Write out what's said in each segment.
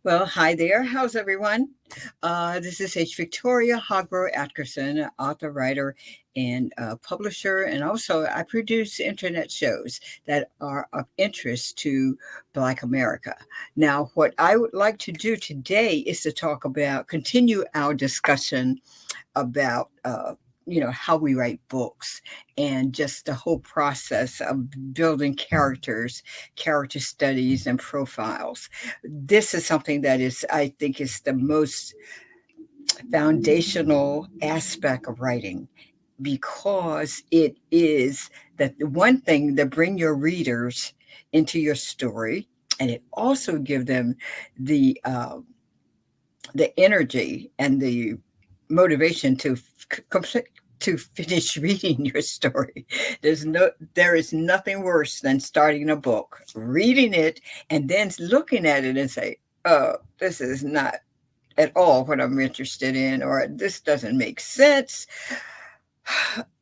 Well, hi there. How's everyone? This is H. Victoria Hargro Atkerson, author, writer, and publisher. And also, I produce internet shows that are of interest to Black America. Now, what I would like to do today is to continue our discussion about how we write books and just the whole process of building character studies and profiles. This is something that is, I think, is the most foundational aspect of writing, because it is that the one thing that bring your readers into your story, and it also give them the energy and the motivation to finish reading your story. There is nothing worse than starting a book, reading it, and then looking at it and say, "Oh, this is not at all what I'm interested in," or "This doesn't make sense,"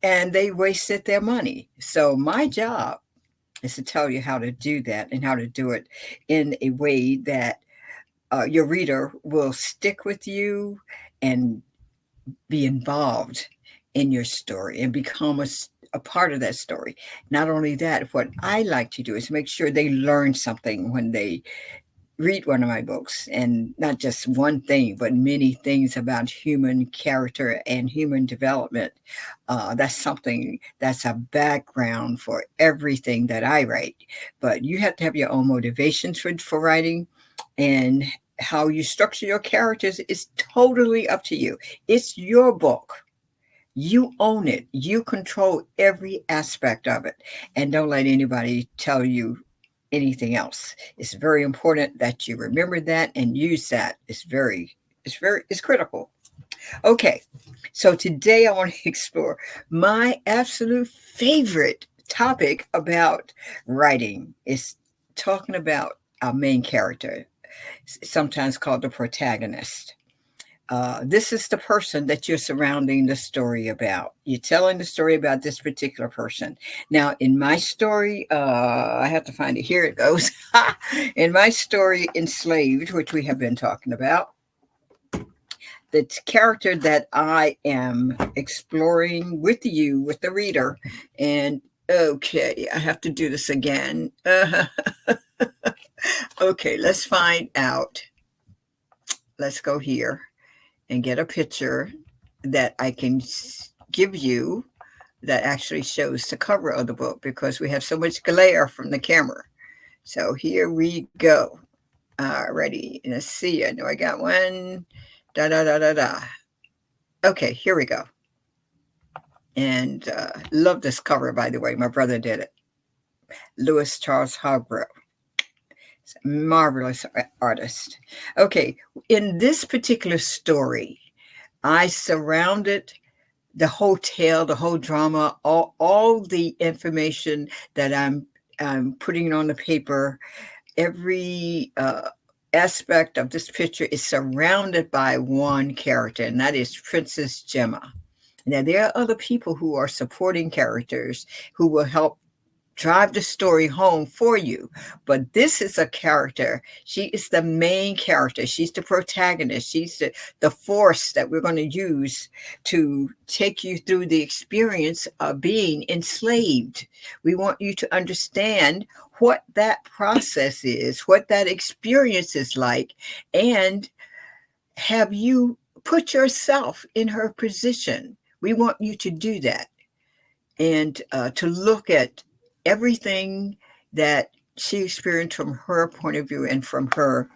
and they wasted their money. So my job is to tell you how to do that and how to do it in a way that your reader will stick with you and be involved in your story and become a part of that story. Not only that, what I like to do is make sure they learn something when they read one of my books, and not just one thing, but many things about human character and human development. That's something that's a background for everything that I write. But you have to have your own motivations for writing, and how you structure your characters is totally up to you. It's your book. You own it. You control every aspect of it. And don't let anybody tell you anything else. It's very important that you remember that and use that. It's critical. Okay. So today I want to explore my absolute favorite topic about writing is talking about our main character, sometimes called the protagonist. This is the person that you're surrounding the story about. You're telling the story about this particular person. Now, in my story, I have to find it. Here it goes. In my story, Enslaved, which we have been talking about, the character that I am exploring with you, with the reader, and okay, I have to do this again. Okay, let's find out. Let's go here and get a picture that I can give you that actually shows the cover of the book, because we have so much glare from the camera. So here we go. Ready. Let's see. I know I got one. Da da da da da. Okay, here we go. And love this cover, by the way. My brother did it. Louis Charles Hargro. Marvelous artist. Okay, in this particular story, I surrounded the whole tale, the whole drama, all the information that I'm putting on the paper. Every aspect of this picture is surrounded by one character, and that is Princess Gemma. Now, there are other people who are supporting characters who will help drive the story home for you. But this is a character. She is the main character. She's the protagonist. She's the force that we're going to use to take you through the experience of being enslaved. We want you to understand what that process is, what that experience is like, and have you put yourself in her position. We want you to do that. and to look at everything that she experienced from her point of view and from her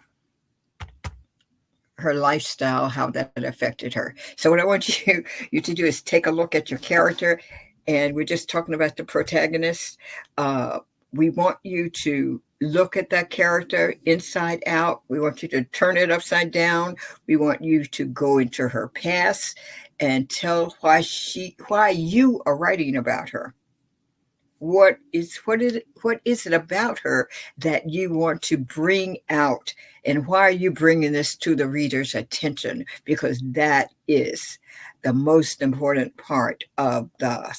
lifestyle, how that affected her. So what I want you to do is take a look at your character, and we're just talking about the protagonist. Uh, we want you to look at that character inside out. We want you to turn it upside down. We want you to go into her past and tell why you are writing about her. What is it about her that you want to bring out, and why are you bringing this to the reader's attention? Because that is the most important part of the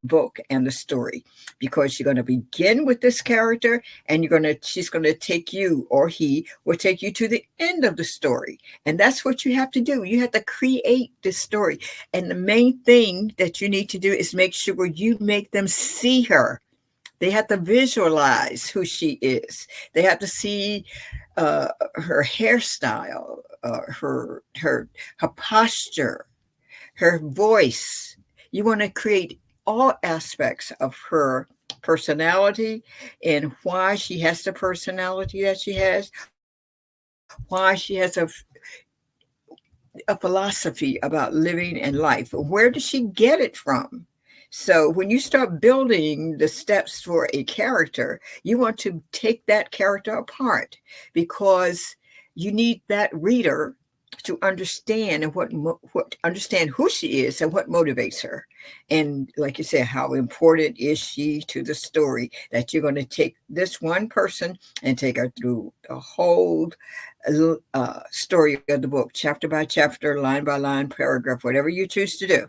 book and the story, because you're going to begin with this character, and she's going to take you, or he will take you to the end of the story. And that's what you have to do. You have to create this story, and the main thing that you need to do is make sure you make them see her. They have to visualize who she is. They have to see her hairstyle, her posture, her voice. You want to create all aspects of her personality, and why she has the personality that she has, why she has a philosophy about living and life. Where does she get it from? So when you start building the steps for a character, you want to take that character apart, because you need that reader to understand and what understand who she is and what motivates her. And like you said, how important is she to the story, that you're going to take this one person and take her through the whole story of the book, chapter by chapter, line by line, paragraph, whatever you choose to do.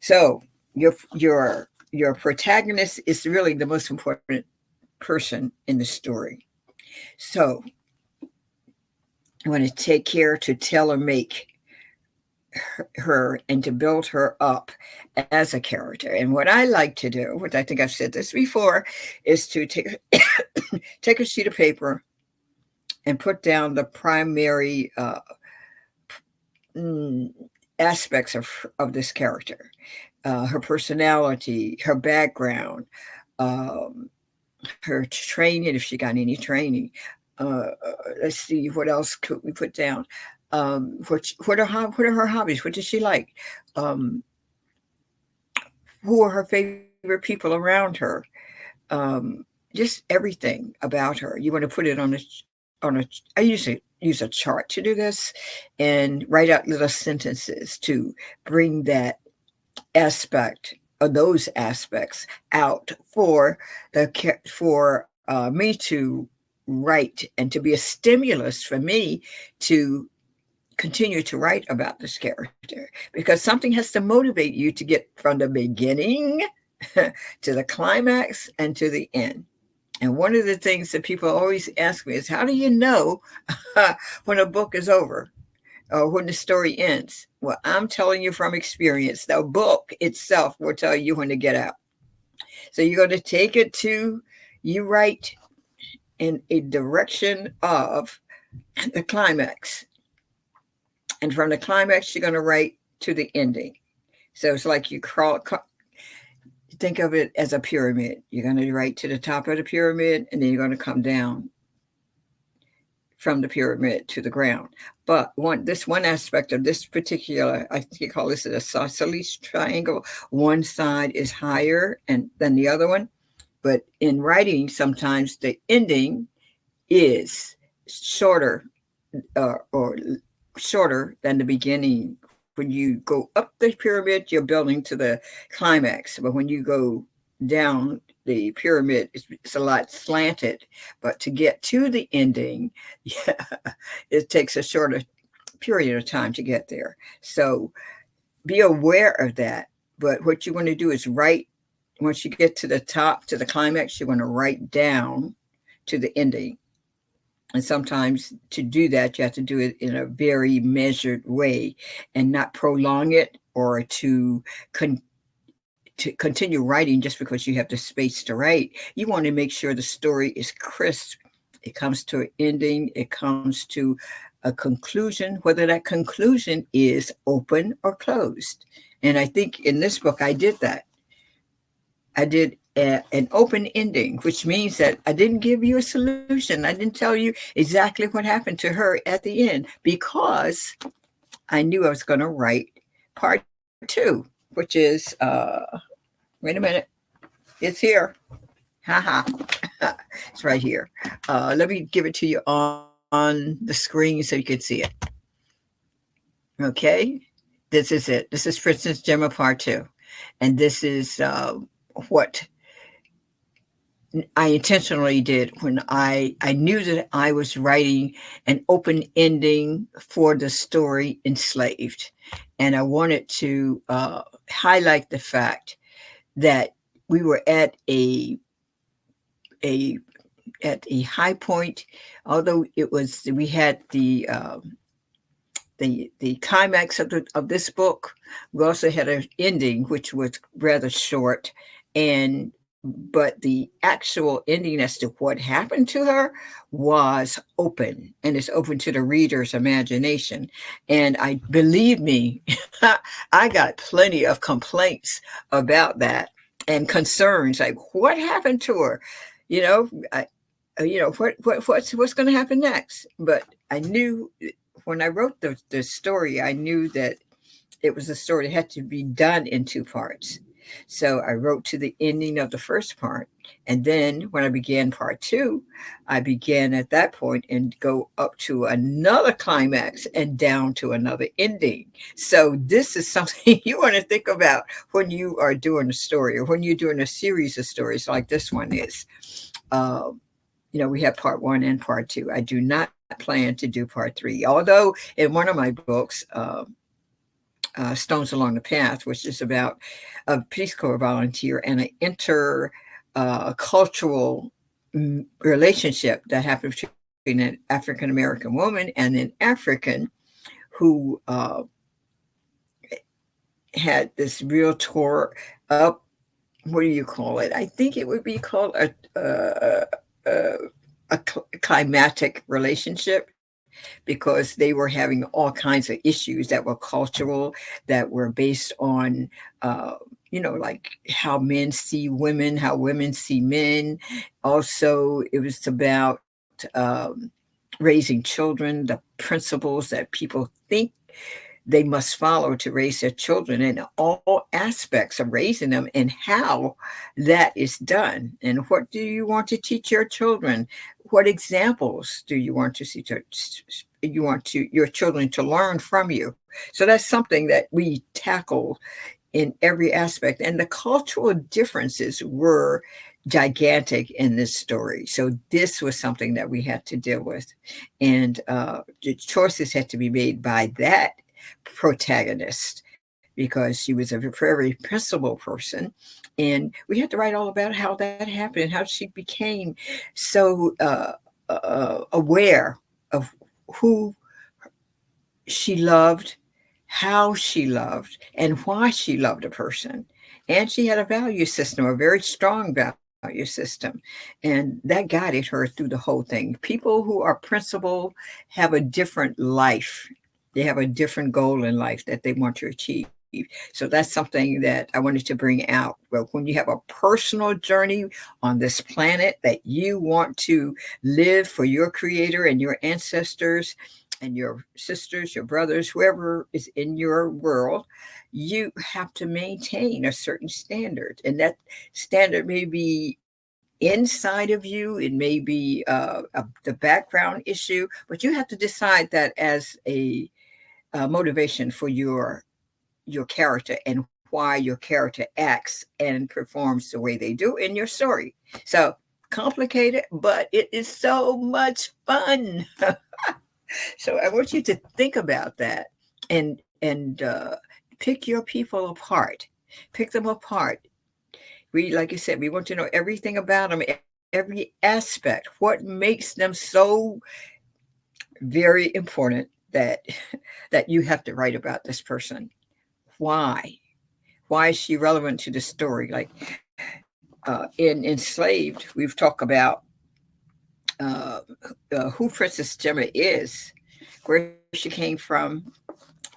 So your protagonist is really the most important person in the story. So I want to take care to tailor make her and to build her up as a character. And what I like to do, which I think I've said this before, is to take a sheet of paper and put down the primary aspects of this character, her personality, her background, her training, if she got any training. Let's see, what else could we put down? What are her hobbies? What does she like? Um, who are her favorite people around her? Just everything about her. You want to put it on a. I usually use a chart to do this, and write out little sentences to bring that aspect of those aspects out for me to write, and to be a stimulus for me to continue to write about this character, because something has to motivate you to get from the beginning to the climax and to the end. And one of the things that people always ask me is, how do you know when a book is over, or when the story ends? Well, I'm telling you from experience, the book itself will tell you when to get out. So you're going to take it to, you write in a direction of the climax. And from the climax, you're going to write to the ending. So it's like you think of it as a pyramid. You're going to write to the top of the pyramid, and then you're going to come down from the pyramid to the ground. But this one aspect of this particular, I think you call this a isosceles triangle. One side is higher than the other one. But in writing, sometimes the ending is shorter, or shorter than the beginning. When you go up the pyramid, you're building to the climax. But when you go down the pyramid, it's a lot slanted. But to get to the ending, yeah, it takes a shorter period of time to get there. So be aware of that. But what you want to do is write, once you get to the top, to the climax, you want to write down to the ending. And sometimes to do that, you have to do it in a very measured way, and not prolong it, or to continue writing just because you have the space to write. You want to make sure the story is crisp. It comes to an ending. It comes to a conclusion, whether that conclusion is open or closed. And I think in this book, I did that. I did an open ending, which means that I didn't give you a solution. I didn't tell you exactly what happened to her at the end because I knew I was going to write part two, which is, wait a minute, it's here. Haha, it's right here. Let me give it to you on the screen so you can see it. Okay, this is it. This is Princess Gemma part two. And this is what I intentionally did when I knew that I was writing an open ending for the story Enslaved. And I wanted to highlight the fact that we were a at a high point, although it was we had the climax of this book. We also had an ending which was rather short, and but the actual ending as to what happened to her was open, and it's open to the reader's imagination. And I believe me, I got plenty of complaints about that and concerns like what happened to her, you know. What's going to happen next? But I knew when I wrote the story, I knew that it was a story that had to be done in two parts. So I wrote to the ending of the first part. And then when I began part two, I began at that point and go up to another climax and down to another ending. So this is something you want to think about when you are doing a story or when you're doing a series of stories like this one is. We have part one and part two. I do not plan to do part three, although in one of my books, Stones Along the Path, which is about a Peace Corps volunteer and an cultural relationship that happened between an African American woman and an African who had this real tore up. What do you call it? I think it would be called a climatic relationship because they were having all kinds of issues that were cultural, that were based on, like how men see women, how women see men. Also, it was about raising children, the principles that people think they must follow to raise their children and all aspects of raising them and how that is done. And what do you want to teach your children? What examples do you want to see your children to learn from you? So that's something that we tackle in every aspect. And the cultural differences were gigantic in this story. So this was something that we had to deal with. And the choices had to be made by that protagonist because she was a very principled person. And we had to write all about how that happened and how she became so aware of who she loved, how she loved, and why she loved a person. And she had a value system, a very strong value system. And that guided her through the whole thing. People who are principled have a different life. They have a different goal in life that they want to achieve. So that's something that I wanted to bring out. Well, when you have a personal journey on this planet that you want to live for your creator and your ancestors and your sisters, your brothers, whoever is in your world, you have to maintain a certain standard. And that standard may be inside of you, it may be the background issue, but you have to decide that as a motivation for your character and why your character acts and performs the way they do in your story. So complicated, but it is so much fun. So I want you to think about that and pick your people apart. Pick them apart. We, like you said, we want to know everything about them, every aspect. What makes them so very important that that you have to write about this person? Why? Why is she relevant to the story? Like in Enslaved, we've talked about uh, who Princess Gemma is, where she came from,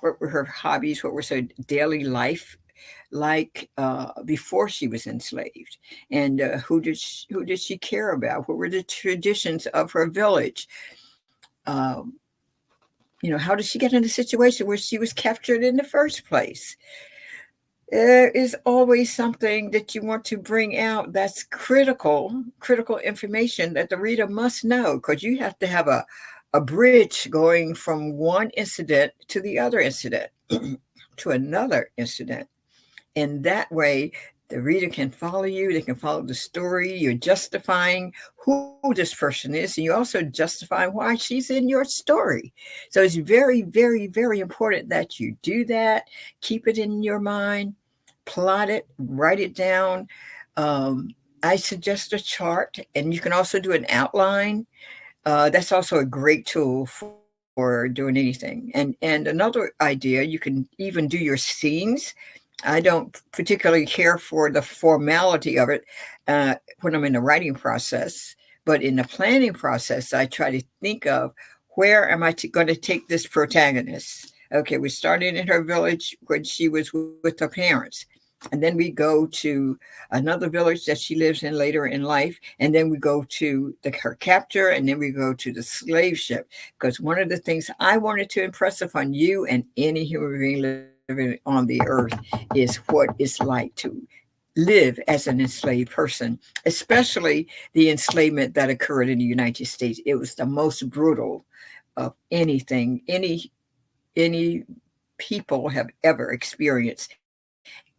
what were her hobbies, what was her daily life, like before she was enslaved, and who did she care about? What were the traditions of her village? Um, how did she get in a situation where she was captured in the first place? There is always something that you want to bring out that's critical information that the reader must know, because you have to have a bridge going from one incident to the other incident to another incident. And that way, the reader can follow you, they can follow the story. You're justifying who this person is, and you also justify why she's in your story. So it's very, very, very important that you do that. Keep it in your mind, plot it, write it down. Um, I suggest a chart, and you can also do an outline. That's also a great tool for doing anything. And another idea, you can even do your scenes. I don't particularly care for the formality of it when I'm in the writing process, but in the planning process, I try to think of where am I going to take this protagonist. Okay, we started in her village when she was with her parents, and then we go to another village that she lives in later in life, and then we go to her capture, and then we go to the slave ship. Because one of the things I wanted to impress upon you and any human being living on the earth is what it's like to live as an enslaved person, especially the enslavement that occurred in the United States. It was the most brutal of anything any people have ever experienced,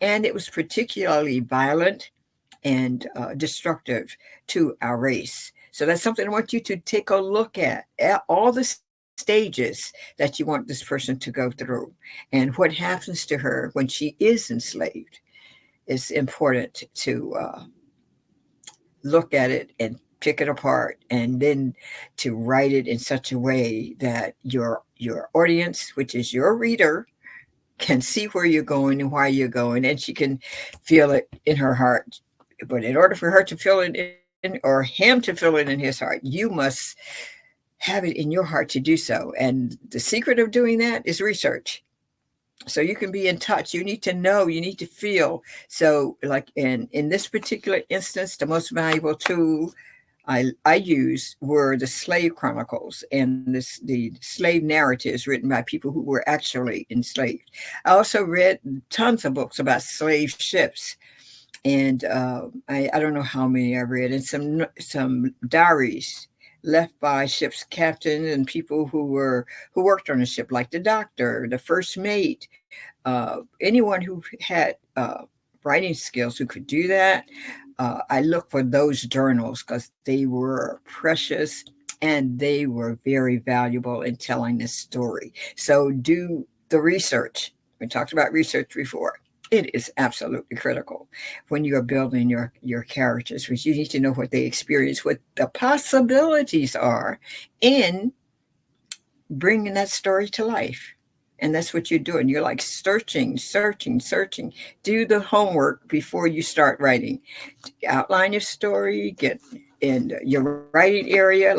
and it was particularly violent and destructive to our race. So that's something I want you to take a look at all the stages that you want this person to go through, and what happens to her when she is enslaved. It's important to look at it and pick it apart, and then to write it in such a way that your audience, which is your reader, can see where you're going and why you're going, and she can feel it in her heart. But in order for her to feel it in, or him to feel it in his heart, you must have it in your heart to do so. And the secret of doing that is research. So you can be in touch. You need to know, you need to feel. So like in this particular instance, the most valuable tool I used were the slave chronicles and the slave narratives written by people who were actually enslaved. I also read tons of books about slave ships, and I don't know how many I read, and some diaries left by ship's captain and people who worked on the ship, like the doctor, the first mate, anyone who had writing skills who could do that. I look for those journals because they were precious and they were very valuable in telling this story. So do the research. We talked about research before. It is absolutely critical when you are building your characters, because you need to know what they experience, what the possibilities are in bringing that story to life. And that's what you're doing. You're like searching. Do the homework before you start writing. Outline your story, get in your writing area.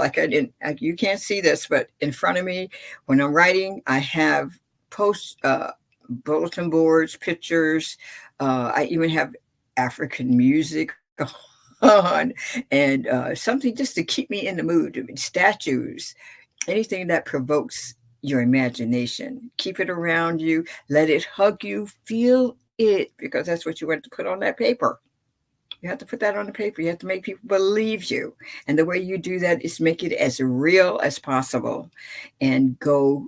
You can't see this, but in front of me, when I'm writing, I have post bulletin boards, pictures. I even have African music on, and something just to keep me in the mood. I mean, statues, anything that provokes your imagination. Keep it around you, let it hug you, feel it, because that's what you want to put on that paper. You have to put that on the paper. You have to make people believe you. And the way you do that is make it as real as possible, and go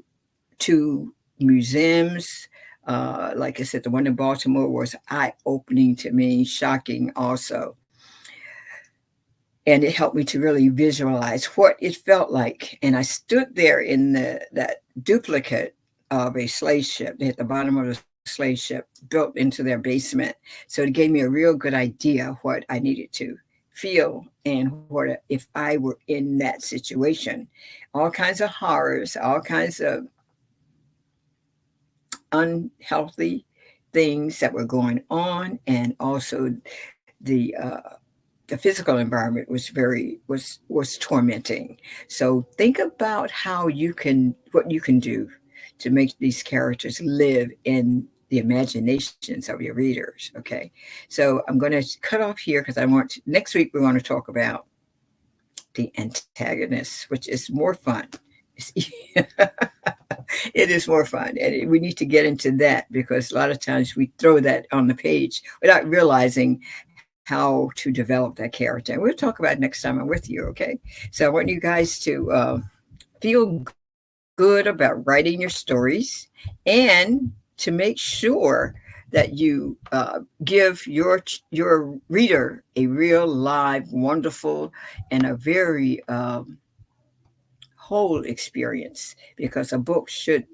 to museums. Like I said, the one in Baltimore was eye opening to me, shocking also. And it helped me to really visualize what it felt like. And I stood there in that duplicate of a slave ship at the bottom of the slave ship, built into their basement. So it gave me a real good idea what I needed to feel, and what if I were in that situation. All kinds of horrors, all kinds of unhealthy things that were going on, and also the uh, the physical environment was tormenting. So think about how you can what you can do to make these characters live in the imaginations of your readers. Okay. So I'm going to cut off here because next week we want to talk about the antagonist, which is more fun. It is more fun. And we need to get into that because a lot of times we throw that on the page without realizing how to develop that character. And we'll talk about it next time I'm with you. Okay. So I want you guys to feel good about writing your stories and to make sure that you give your reader a real, live, wonderful, and a very whole experience, because a book should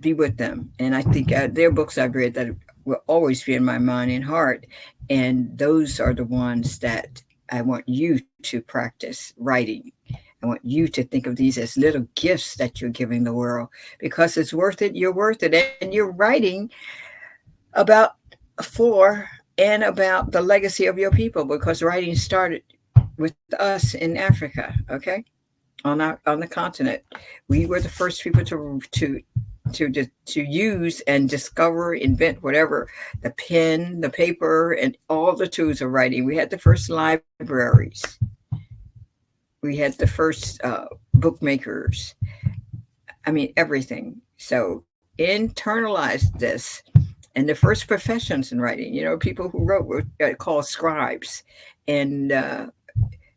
be with them. And I think there are books I've read that will always be in my mind and heart, and those are the ones that I want you to practice writing. I want you to think of these as little gifts that you're giving the world, because it's worth it. You're worth it. And you're writing about about the legacy of your people, because writing started with us in Africa, okay? On the continent. We were the first people to use and discover, invent whatever, the pen, the paper, and all the tools of writing. We had the first libraries. We had the first bookmakers. I mean, everything. So internalize this. And the first professions in writing, people who wrote were called scribes. And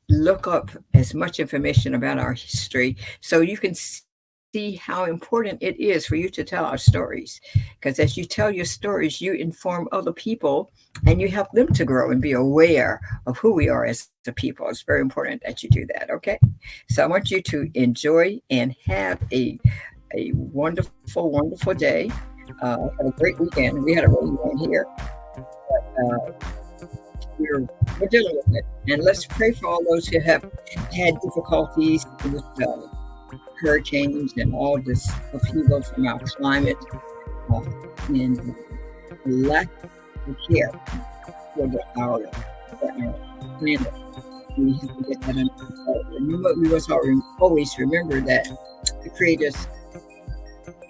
look up as much information about our history so you can see how important it is for you to tell our stories. Because as you tell your stories, you inform other people and you help them to grow and be aware of who we are as a people. It's very important that you do that. Okay. So I want you to enjoy and have a wonderful, wonderful day. Have a great weekend. We had a really one here. But, we're dealing with it. And let's pray for all those who have had difficulties with hurricanes and all this upheaval from our climate and lack of care for our planet. We have to get that under control. Remember, we must always remember that the Creator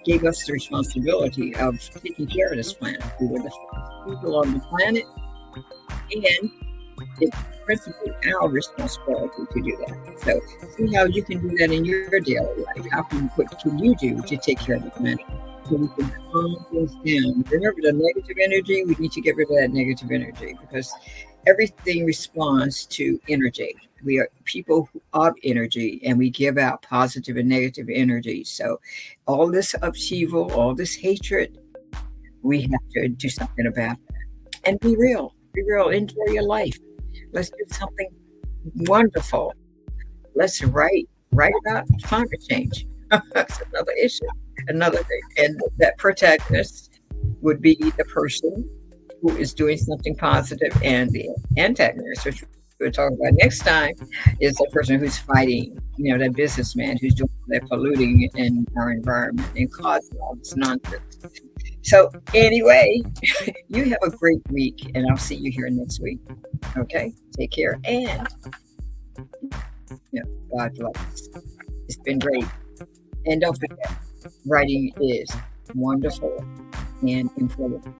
gave us the responsibility of taking care of this planet. We were the first people on the planet, and it's principally our responsibility to do that. So see how you can do that in your daily life. What can you do to take care of the planet so we can calm things down? Remember, the negative energy, we need to get rid of that negative energy, because everything responds to energy. We are people of energy, and we give out positive and negative energy. So all this upheaval, all this hatred, we have to do something about that. And be real. Be real. Enjoy your life. Let's do something wonderful. Let's write about climate change. That's another issue, another thing. And that protagonist would be the person who is doing something positive, and the antagonist, which we'll talk about next time, is the person who's fighting, that businessman who's doing that polluting in our environment and causing all this nonsense. So anyway, you have a great week, and I'll see you here next week. Okay? Take care, and God bless. It's been great. And don't forget, writing is wonderful and important.